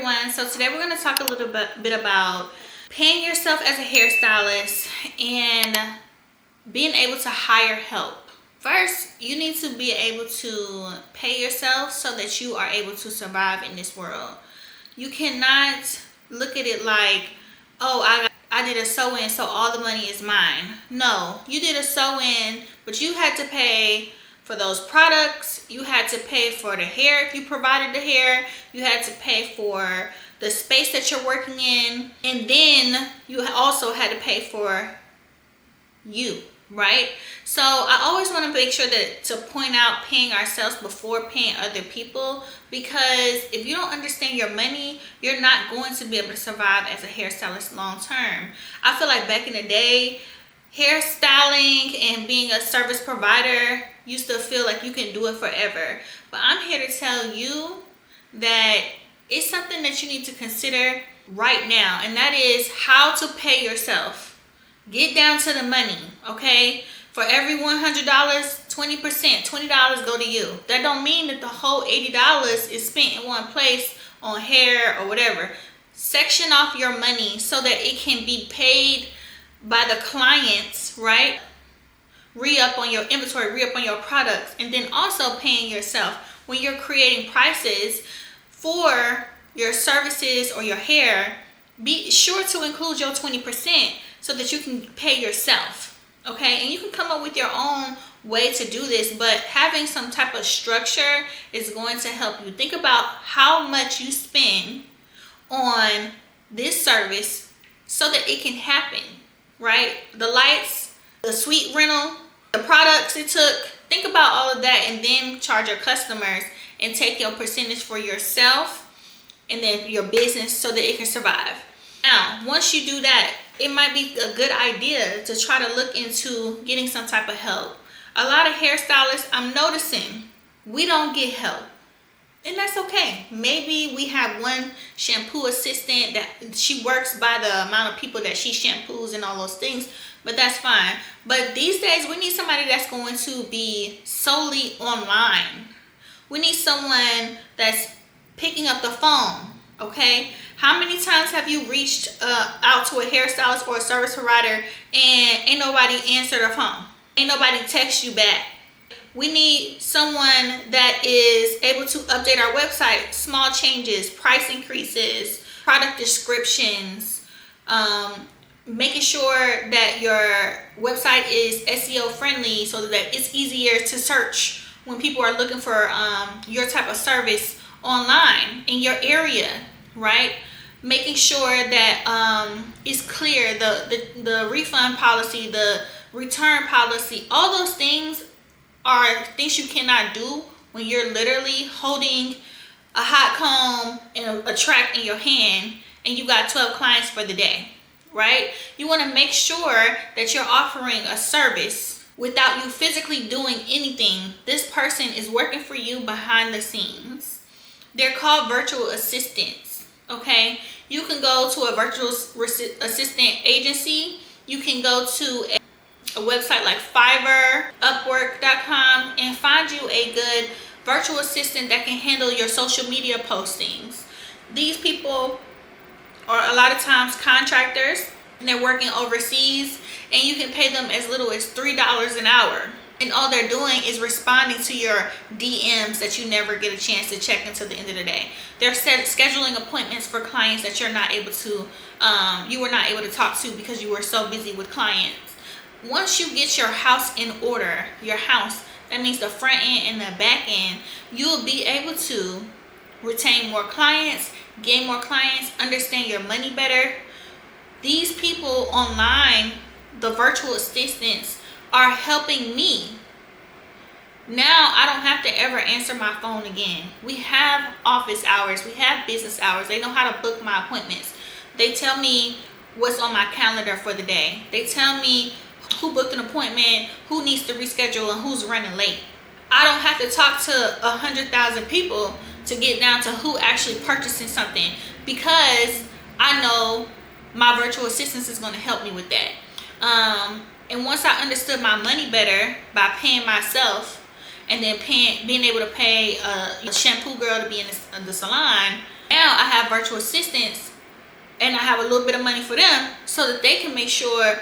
everyone. So today we're going to talk a little bit about paying yourself as a hairstylist and being able to hire help. First, you need to be able to pay yourself so that you are able to survive in this world. You cannot look at it like, oh, I did a sew-in, so all the money is mine. No, you did a sew-in, but you had to pay for those products. You had to pay for the hair if you provided the hair. You had to pay for the space that you're working in. And then you also had to pay for you, right? So I always want to make sure to point out paying ourselves before paying other people, because if you don't understand your money, you're not going to be able to survive as a hairstylist long term. I feel like back in the day, hairstyling and being a service provider used to feel like you can do it forever. But I'm here to tell you that it's something that you need to consider right now, and that is how to pay yourself. Get down to the money, okay? For every $100, 20%, $20 go to you. That don't mean that the whole $80 is spent in one place on hair or whatever. Section off your money so that it can be paid by the clients, right? Re-up on your inventory, re-up on your products, and then also paying yourself. When you're creating prices for your services or your hair, be sure to include your 20% so that you can pay yourself, okay? And you can come up with your own way to do this, but having some type of structure is going to help you. Think about how much you spend on this service so that it can happen, right? The lights, the suite rental, the products it took. Think about all of that and then charge your customers and take your percentage for yourself and then your business so that it can survive. Now, once you do that, it might be a good idea to try to look into getting some type of help. A lot of hairstylists, I'm noticing, we don't get help. And that's okay. Maybe we have one shampoo assistant that she works by the amount of people that she shampoos and all those things, but that's fine. But these days we need somebody that's going to be solely online. We need someone that's picking up the phone, okay? How many times have you reached out to a hairstylist or a service provider and ain't nobody answered the phone? Ain't nobody text you back? We need someone that is able to update our website, small changes, price increases, product descriptions, making sure that your website is SEO friendly so that it's easier to search when people are looking for your type of service online in your area, right? Making sure that it's clear, the refund policy, the return policy, all those things are things you cannot do when you're literally holding a hot comb and a track in your hand and you got 12 clients for the day, right? You want to make sure that you're offering a service without you physically doing anything. This person is working for you behind the scenes. They're called virtual assistants, okay? You can go to a virtual assistant agency. You can go to a website like Fiverr, Upwork.com, and find you a good virtual assistant that can handle your social media postings. These people are a lot of times contractors and they're working overseas, and you can pay them as little as $3 an hour. And all they're doing is responding to your DMs that you never get a chance to check until the end of the day. They're scheduling appointments for clients that you're not able to, you were not able to talk to because you were so busy with clients. Once you get your house in order, that means the front end and the back end, you'll be able to retain more clients, gain more clients, understand your money better. These people online, the virtual assistants, are helping me. Now I don't have to ever answer my phone again. We have office hours, we have business hours. They know how to book my appointments. They tell me what's on my calendar for the day. They tell me who booked an appointment, who needs to reschedule, and who's running late. I don't have to talk to 100,000 people to get down to who actually purchasing something, because I know my virtual assistant is going to help me with that. And once I understood my money better by paying myself and then being able to pay a shampoo girl to be in the salon, now I have virtual assistants and I have a little bit of money for them so that they can make sure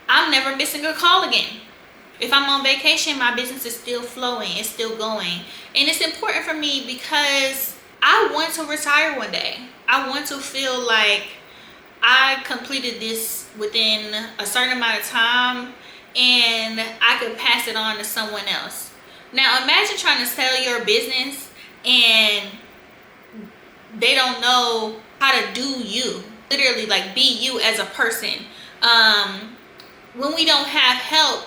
I'm never missing a call again. If I'm on vacation, my business is still flowing, it's still going. And it's important for me because I want to retire one day. I want to feel like I completed this within a certain amount of time and I could pass it on to someone else. Now imagine trying to sell your business and they don't know how to do you, literally like be you as a person. When we don't have help,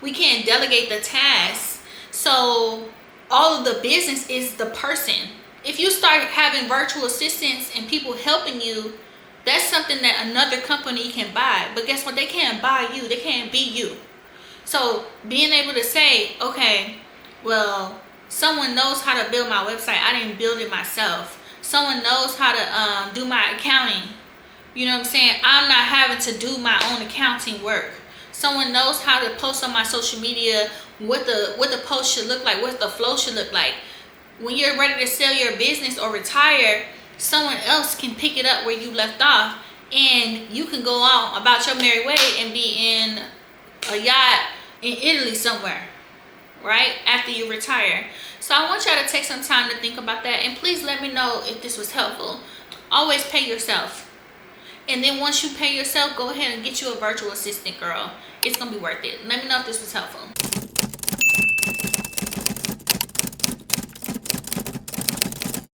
we can't delegate the tasks. So all of the business is the person. If you start having virtual assistants and people helping you, that's something that another company can buy. But guess what? They can't buy you. They can't be you. So being able to say, okay, well, someone knows how to build my website. I didn't build it myself. Someone knows how to do my accounting. You know what I'm saying? I'm not having to do my own accounting work. Someone knows how to post on my social media, what the post should look like, what the flow should look like. When you're ready to sell your business or retire, someone else can pick it up where you left off, and you can go on about your merry way and be in a yacht in Italy somewhere, right? After you retire. So I want y'all to take some time to think about that, and please let me know if this was helpful. Always pay yourself. And then once you pay yourself, go ahead and get you a virtual assistant, girl. It's gonna be worth it. Let me know if this was helpful.